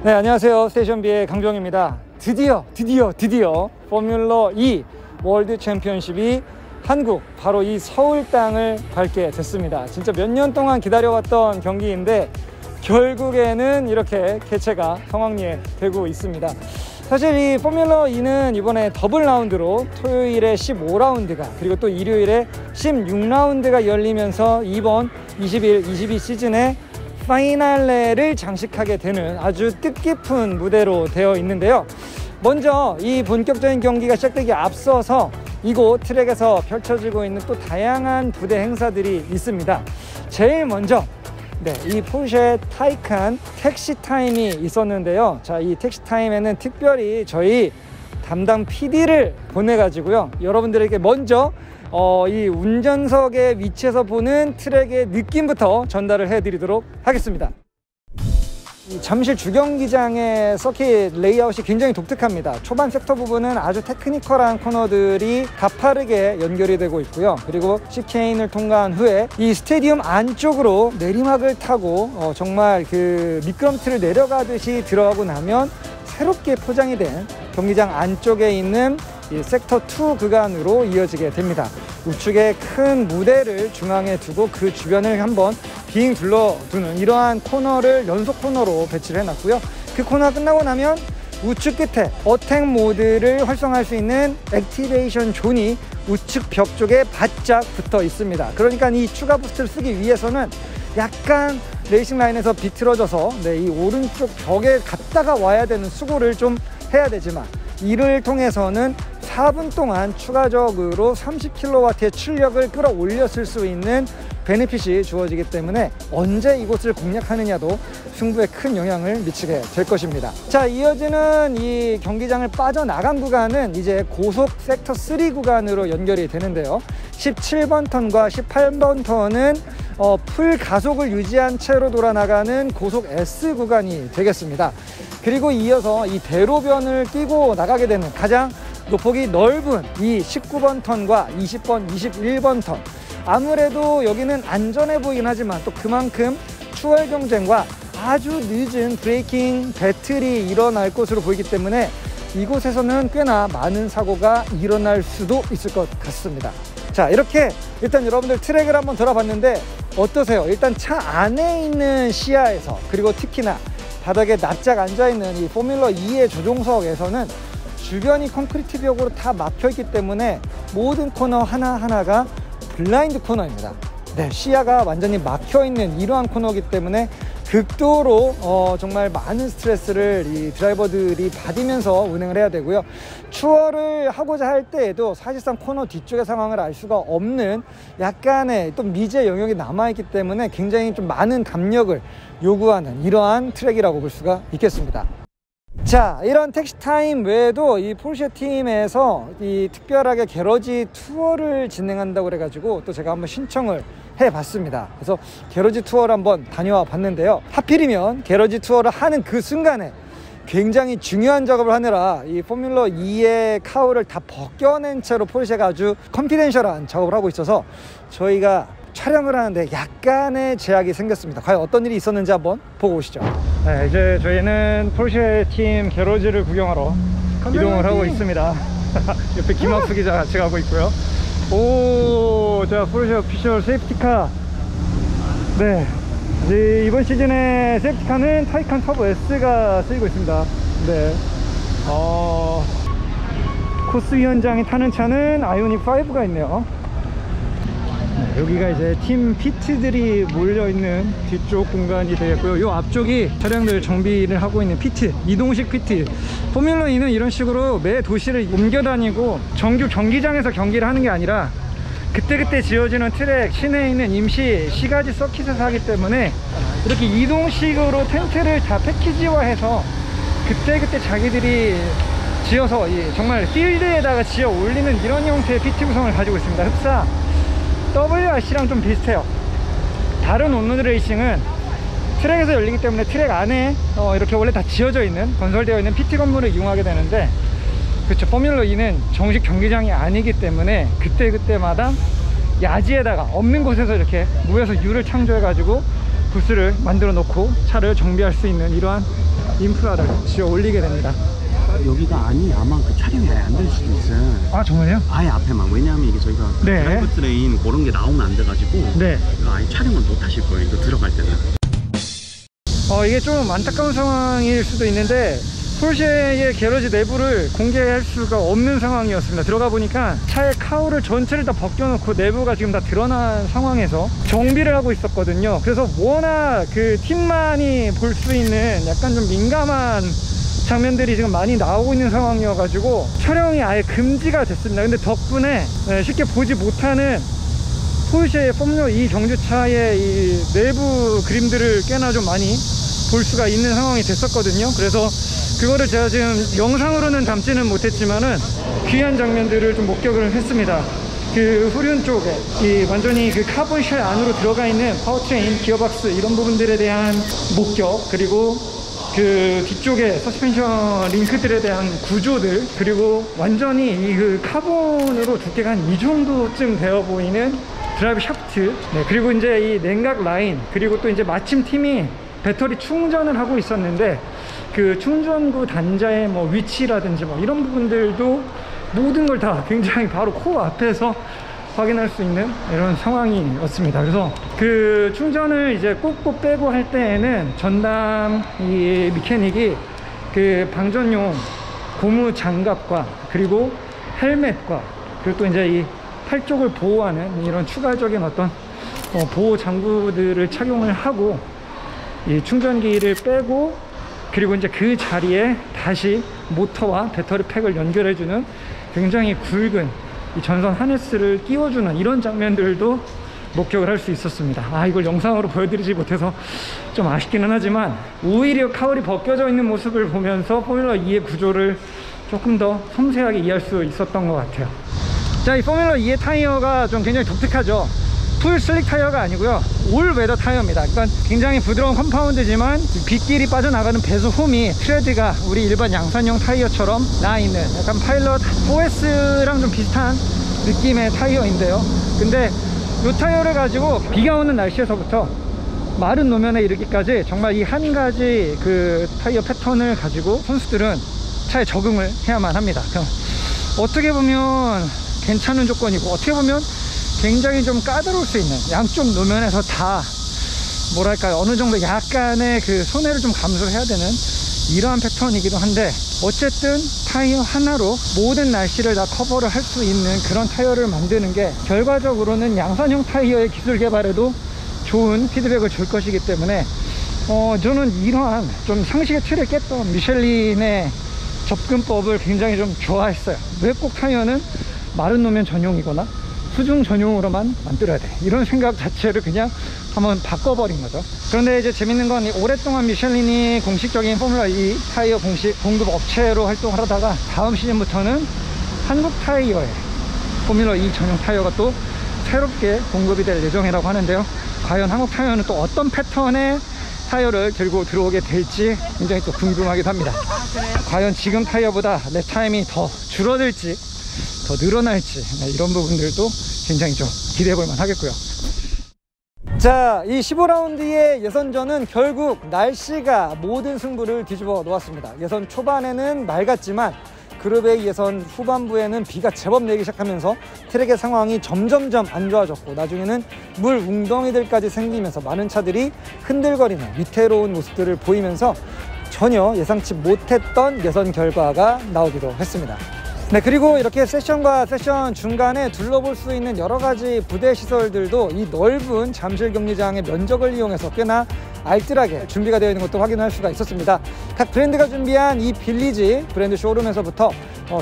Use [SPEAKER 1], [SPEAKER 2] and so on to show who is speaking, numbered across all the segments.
[SPEAKER 1] 네, 안녕하세요. 스테이션B의 강정입니다. 드디어 포뮬러 2 월드 챔피언십이 한국, 바로 이 서울 땅을 밟게 됐습니다. 진짜 몇 년 동안 기다려왔던 경기인데 결국에는 이렇게 개최가 성황리에 되고 있습니다. 사실 이 포뮬러 2는 이번에 더블 라운드로 토요일에 15라운드가 그리고 또 일요일에 16라운드가 열리면서 이번 21, 22 시즌에 파이널레를 장식하게 되는 아주 뜻깊은 무대로 되어 있는데요. 먼저 이 본격적인 경기가 시작되기 앞서서 이곳 트랙에서 펼쳐지고 있는 또 다양한 부대 행사들이 있습니다. 제일 먼저 이 포르쉐 타이칸 택시 타임이 있었는데요. 자, 이 택시 타임에는 특별히 저희 담당 PD를 보내가지고요, 여러분들에게 먼저 이 운전석의 위치에서 보는 트랙의 느낌부터 전달을 해드리도록 하겠습니다. 이 잠실 주경기장의 서킷 레이아웃이 굉장히 독특합니다. 초반 섹터 부분은 아주 테크니컬한 코너들이 가파르게 연결이 되고 있고요. 그리고 시케인을 통과한 후에 이 스테디움 안쪽으로 내리막을 타고 정말 그 미끄럼틀을 내려가듯이 들어가고 나면 새롭게 포장이 된 경기장 안쪽에 있는 이 섹터 2 구간으로 이어지게 됩니다. 우측에 큰 무대를 중앙에 두고 그 주변을 한번 빙 둘러두는 이러한 코너를 연속 코너로 배치를 해놨고요. 그 코너가 끝나고 나면 우측 끝에 어택 모드를 활성화할 수 있는 액티베이션 존이 우측 벽 쪽에 바짝 붙어 있습니다. 그러니까 이 추가 부스트를 쓰기 위해서는 약간 레이싱 라인에서 비틀어져서 이 오른쪽 벽에 갔다가 와야 되는 수고를 좀 해야 되지만, 이를 통해서는 4분 동안 추가적으로 30kW의 출력을 끌어올렸을 수 있는 베네핏이 주어지기 때문에 언제 이곳을 공략하느냐도 승부에 큰 영향을 미치게 될 것입니다. 자, 이어지는 이 경기장을 빠져나간 구간은 이제 고속 섹터 3 구간으로 연결이 되는데요. 17번 턴과 18번 턴은 풀 가속을 유지한 채로 돌아나가는 고속 S 구간이 되겠습니다. 그리고 이어서 이 대로변을 끼고 나가게 되는 가장 노폭이 넓은 이 19번 턴과 20번, 21번 턴. 아무래도 여기는 안전해 보이긴 하지만 또 그만큼 추월 경쟁과 아주 늦은 브레이킹 배틀이 일어날 것으로 보이기 때문에 이곳에서는 꽤나 많은 사고가 일어날 수도 있을 것 같습니다. 자, 이렇게 일단 여러분들 트랙을 한번 돌아봤는데 어떠세요? 일단 차 안에 있는 시야에서, 그리고 특히나 바닥에 납작 앉아있는 이 포뮬러 2의 조종석에서는 주변이 콘크리트 벽으로 다 막혀있기 때문에 모든 코너 하나하나가 블라인드 코너입니다. 시야가 완전히 막혀있는 이러한 코너이기 때문에 극도로 정말 많은 스트레스를 이 드라이버들이 받으면서 운행을 해야 되고요. 추월을 하고자 할 때에도 사실상 코너 뒤쪽의 상황을 알 수가 없는 약간의 또 미지의 영역이 남아있기 때문에 굉장히 좀 많은 담력을 요구하는 이러한 트랙이라고 볼 수가 있겠습니다. 자, 이런 택시 타임 외에도 이 포르쉐 팀에서 이 특별하게 게러지 투어를 진행한다고 그래가지고 또 제가 한번 신청을 해봤습니다. 그래서 게러지 투어를 한번 다녀와 봤는데요. 하필이면 게러지 투어를 하는 그 순간에 굉장히 중요한 작업을 하느라 이 포뮬러 2의 카우를 다 벗겨낸 채로 포르쉐가 아주 컨피덴셜한 작업을 하고 있어서 저희가 촬영을 하는데 약간의 제약이 생겼습니다. 과연 어떤 일이 있었는지 한번 보고 오시죠. 네, 이제 저희는 포르쉐 팀 게러지를 구경하러 이동을 하고 있습니다. 옆에 김학수 기자 같이 가고 있고요. 오, 자, 포르쉐 오피셜 세이프티카. 네, 이제 이번 시즌에 세이프티카는 타이칸 터보 S가 쓰이고 있습니다. 네, 코스 위원장이 타는 차는 아이오닉 5가 있네요. 여기가 이제 팀 피트들이 몰려있는 뒤쪽 공간이 되겠고요. 요 앞쪽이 차량들 정비를 하고 있는 피트, 이동식 피트. 포뮬러 2는 이런 식으로 매 도시를 옮겨 다니고 정규 경기장에서 경기를 하는 게 아니라 그때그때 지어지는 트랙, 시내에 있는 임시 시가지 서킷에서 하기 때문에 이렇게 이동식으로 텐트를 다 패키지화해서 그때그때 자기들이 지어서 정말 필드에다가 지어 올리는 이런 형태의 피트 구성을 가지고 있습니다. 흡사 WRC랑 좀 비슷해요. 다른 온로드 레이싱은 트랙에서 열리기 때문에 트랙 안에 이렇게 원래 다 지어져 있는, 건설되어 있는 PT 건물을 이용하게 되는데, 그렇죠, 포뮬러 2는 정식 경기장이 아니기 때문에 그때그때마다 야지에다가 없는 곳에서 이렇게 모여서 유를 창조해 가지고 부스를 만들어 놓고 차를 정비할 수 있는 이러한 인프라를 지어 올리게 됩니다.
[SPEAKER 2] 여기가 아마 그 촬영이 아예 안 될 수도 있어요.
[SPEAKER 1] 아 정말요?
[SPEAKER 2] 아예 앞에만. 왜냐하면 이게 저희가
[SPEAKER 1] 네.
[SPEAKER 2] 드라이브 트레인 그런 게 나오면 안 돼가지고
[SPEAKER 1] 네.
[SPEAKER 2] 이거 아예 촬영을 못 하실 거예요. 이거 들어갈 때는.
[SPEAKER 1] 이게 좀 안타까운 상황일 수도 있는데 포르쉐의 게러지 내부를 공개할 수가 없는 상황이었습니다. 들어가 보니까 차의 카우를 전체를 다 벗겨놓고 내부가 지금 다 드러난 상황에서 정비를 하고 있었거든요. 그래서 워낙 그 팀만이 볼 수 있는 약간 좀 민감한 장면들이 지금 많이 나오고 있는 상황이어가지고 촬영이 아예 금지가 됐습니다. 근데 덕분에 쉽게 보지 못하는 포르쉐의 포뮬러 2 경주차의 이 내부 그림들을 꽤나 좀 많이 볼 수가 있는 상황이 됐었거든요. 그래서 그거를 제가 지금 영상으로는 담지는 못했지만은 귀한 장면들을 좀 목격을 했습니다. 그 후륜 쪽에 이 완전히 그 카본 쉘 안으로 들어가 있는 파워트레인, 기어박스 이런 부분들에 대한 목격, 그리고 그 뒤쪽에 서스펜션 링크들에 대한 구조들, 그리고 완전히 이 그 카본으로 두께가 한 이 정도쯤 되어 보이는 드라이브 샤프트, 네, 그리고 이제 이 냉각 라인, 그리고 또 이제 마침 팀이 배터리 충전을 하고 있었는데 그 충전구 단자의 뭐 위치라든지 뭐 이런 부분들도 모든 걸 다 굉장히 바로 코어 앞에서 확인할 수 있는 이런 상황이었습니다. 그래서 그 충전을 이제 꽂고 빼고 할 때에는 전담 이 미케닉이 그 방전용 고무 장갑과 그리고 헬멧과 그리고 또 이제 이 팔 쪽을 보호하는 이런 추가적인 어떤 보호 장구들을 착용을 하고 이 충전기를 빼고 그리고 이제 그 자리에 다시 모터와 배터리 팩을 연결해주는 굉장히 굵은 이 전선 하네스를 끼워주는 이런 장면들도 목격을 할 수 있었습니다. 이걸 영상으로 보여드리지 못해서 좀 아쉽기는 하지만 오히려 카울이 벗겨져 있는 모습을 보면서 포뮬러 2의 구조를 조금 더 섬세하게 이해할 수 있었던 것 같아요. 자, 이 포뮬러 2의 타이어가 좀 굉장히 독특하죠. 풀 슬릭 타이어가 아니고요, 올 웨더 타이어입니다. 그러니까 굉장히 부드러운 컴파운드지만 빗길이 빠져나가는 배수 홈이 트레드가 우리 일반 양산형 타이어처럼 나 있는 약간 파일럿 4S랑 좀 비슷한 느낌의 타이어인데요. 근데 이 타이어를 가지고 비가 오는 날씨에서부터 마른 노면에 이르기까지 정말 이 한 가지 그 타이어 패턴을 가지고 선수들은 차에 적응을 해야만 합니다. 그럼 어떻게 보면 괜찮은 조건이고 어떻게 보면 굉장히 좀 까다로울 수 있는, 양쪽 노면에서 다 뭐랄까요, 어느 정도 약간의 그 손해를 좀 감수해야 되는 이러한 패턴이기도 한데, 어쨌든 타이어 하나로 모든 날씨를 다 커버를 할 수 있는 그런 타이어를 만드는 게 결과적으로는 양산형 타이어의 기술 개발에도 좋은 피드백을 줄 것이기 때문에 저는 이러한 좀 상식의 틀을 깼던 미슐린의 접근법을 굉장히 좀 좋아했어요. 왜 꼭 타이어는 마른 노면 전용이거나 수중 전용으로만 만들어야 돼, 이런 생각 자체를 그냥 한번 바꿔버린 거죠. 그런데 이제 재밌는 건 오랫동안 미슐린이 공식적인 포뮬러 2 타이어 공식 공급 업체로 활동을 하다가 다음 시즌부터는 한국 타이어에 포뮬러 2 전용 타이어가 또 새롭게 공급이 될 예정이라고 하는데요. 과연 한국 타이어는 또 어떤 패턴의 타이어를 들고 들어오게 될지 굉장히 또 궁금하기도 합니다. 과연 지금 타이어보다 랩 타임이 더 줄어들지 더 늘어날지, 이런 부분들도 굉장히 좀 기대해 볼 만 하겠고요. 자, 이 15라운드의 예선전은 결국 날씨가 모든 승부를 뒤집어 놓았습니다. 예선 초반에는 맑았지만 그룹의 예선 후반부에는 비가 제법 내기 시작하면서 트랙의 상황이 점점점 안 좋아졌고, 나중에는 물 웅덩이들까지 생기면서 많은 차들이 흔들거리는 위태로운 모습들을 보이면서 전혀 예상치 못했던 예선 결과가 나오기도 했습니다. 네, 그리고 이렇게 세션과 세션 중간에 둘러볼 수 있는 여러 가지 부대 시설들도 이 넓은 잠실 경기장의 면적을 이용해서 꽤나 알뜰하게 준비가 되어 있는 것도 확인할 수가 있었습니다. 각 브랜드가 준비한 이 빌리지 브랜드 쇼룸에서부터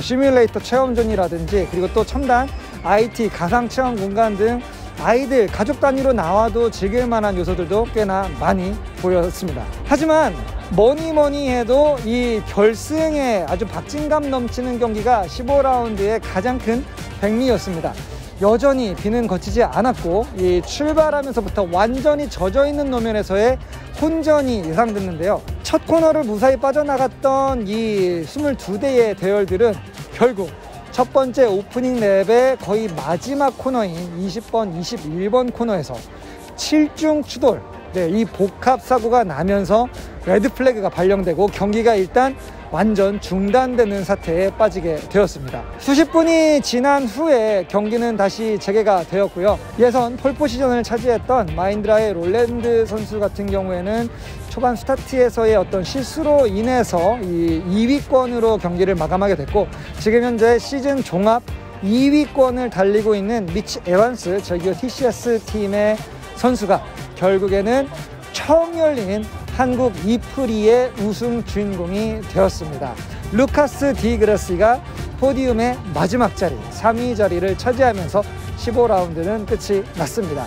[SPEAKER 1] 시뮬레이터 체험존이라든지, 그리고 또 첨단 IT 가상 체험 공간 등 아이들 가족 단위로 나와도 즐길 만한 요소들도 꽤나 많이 보였습니다. 하지만 뭐니 해도 이 결승에 아주 박진감 넘치는 경기가 15라운드의 가장 큰 백미였습니다. 여전히 비는 그치지 않았고, 이 출발하면서부터 완전히 젖어있는 노면에서의 혼전이 예상됐는데요. 첫 코너를 무사히 빠져나갔던 이 22대의 대열들은 결국 첫 번째 오프닝 랩의 거의 마지막 코너인 20번, 21번 코너에서 7중 추돌, 네, 이 복합 사고가 나면서 레드 플래그가 발령되고 경기가 일단 완전 중단되는 사태에 빠지게 되었습니다. 수십 분이 지난 후에 경기는 다시 재개가 되었고요. 예선 폴포지션을 차지했던 마인드라의 롤랜드 선수 같은 경우에는 초반 스타트에서의 어떤 실수로 인해서 이 2위권으로 경기를 마감하게 됐고, 지금 현재 시즌 종합 2위권을 달리고 있는 미치 에반스 저기요 TCS 팀의 선수가 결국에는 처음 열린 한국 이프리의 우승 주인공이 되었습니다. 루카스 디 그라시가 포디움의 마지막 자리 3위 자리를 차지하면서 15라운드는 끝이 났습니다.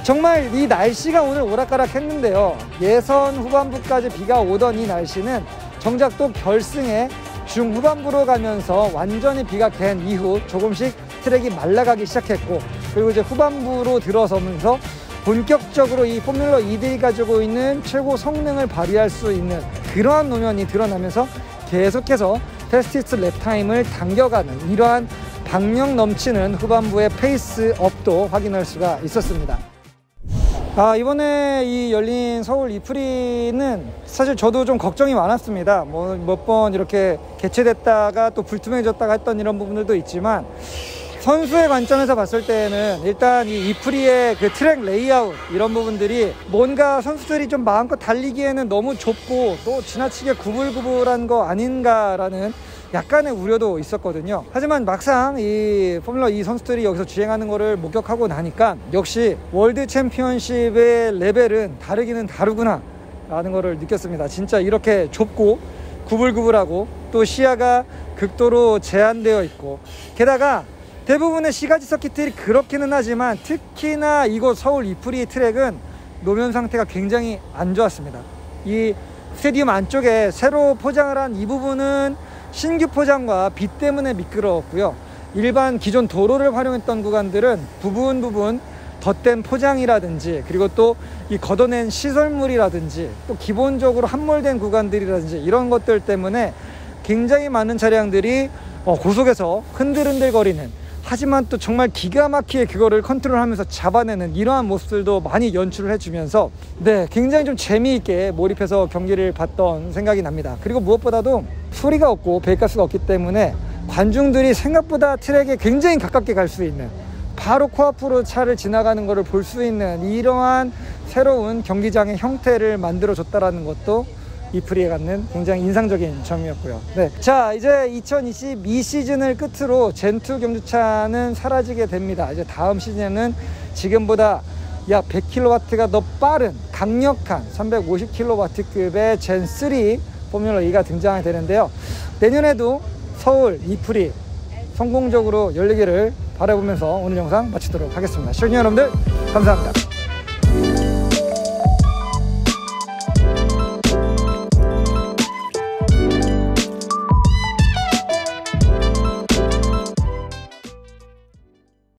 [SPEAKER 1] 정말 이 날씨가 오늘 오락가락 했는데요. 예선 후반부까지 비가 오던 이 날씨는 정작 또 결승에 중후반부로 가면서 완전히 비가 갠 이후 조금씩 트랙이 말라가기 시작했고, 그리고 이제 후반부로 들어서면서 본격적으로 이 포뮬러 2들이 가지고 있는 최고 성능을 발휘할 수 있는 그러한 노면이 드러나면서 계속해서 패스티스 랩타임을 당겨가는 이러한 박력 넘치는 후반부의 페이스업도 확인할 수가 있었습니다. 이번에 이 열린 서울 이프리는 사실 저도 좀 걱정이 많았습니다. 뭐 몇 번 이렇게 개최됐다가 또 불투명해졌다가 했던 이런 부분들도 있지만, 선수의 관점에서 봤을 때는 일단 이 이프리의 그 트랙 레이아웃 이런 부분들이 뭔가 선수들이 좀 마음껏 달리기에는 너무 좁고 또 지나치게 구불구불한 거 아닌가라는 약간의 우려도 있었거든요. 하지만 막상 이 포뮬러 2 선수들이 여기서 주행하는 거를 목격하고 나니까 역시 월드 챔피언십의 레벨은 다르기는 다르구나 라는 거를 느꼈습니다. 진짜 이렇게 좁고 구불구불하고 또 시야가 극도로 제한되어 있고, 게다가 대부분의 시가지 서킷들이 그렇기는 하지만 특히나 이곳 서울 이프리 트랙은 노면 상태가 굉장히 안 좋았습니다. 이 스테디움 안쪽에 새로 포장을 한 이 부분은 신규 포장과 비 때문에 미끄러웠고요. 일반 기존 도로를 활용했던 구간들은 부분 덧댄 포장이라든지, 그리고 또 이 걷어낸 시설물이라든지, 또 기본적으로 함몰된 구간들이라든지 이런 것들 때문에 굉장히 많은 차량들이 고속에서 흔들흔들거리는, 하지만 또 정말 기가 막히게 그거를 컨트롤하면서 잡아내는 이러한 모습들도 많이 연출을 해주면서 네, 굉장히 좀 재미있게 몰입해서 경기를 봤던 생각이 납니다. 그리고 무엇보다도 소리가 없고 배기가스가 없기 때문에 관중들이 생각보다 트랙에 굉장히 가깝게 갈 수 있는, 바로 코앞으로 차를 지나가는 것을 볼 수 있는 이러한 새로운 경기장의 형태를 만들어줬다는 것도 이프리에 갖는 굉장히 인상적인 점이었고요. 네, 자, 이제 2022 시즌을 끝으로 젠2 경주차는 사라지게 됩니다. 이제 다음 시즌에는 지금보다 약 100kW가 더 빠른 강력한 350kW급의 젠3 포뮬러 2가 등장하게 되는데요. 내년에도 서울 이프리 성공적으로 열리기를 바라보면서 오늘 영상 마치도록 하겠습니다. 시청자 여러분들 감사합니다.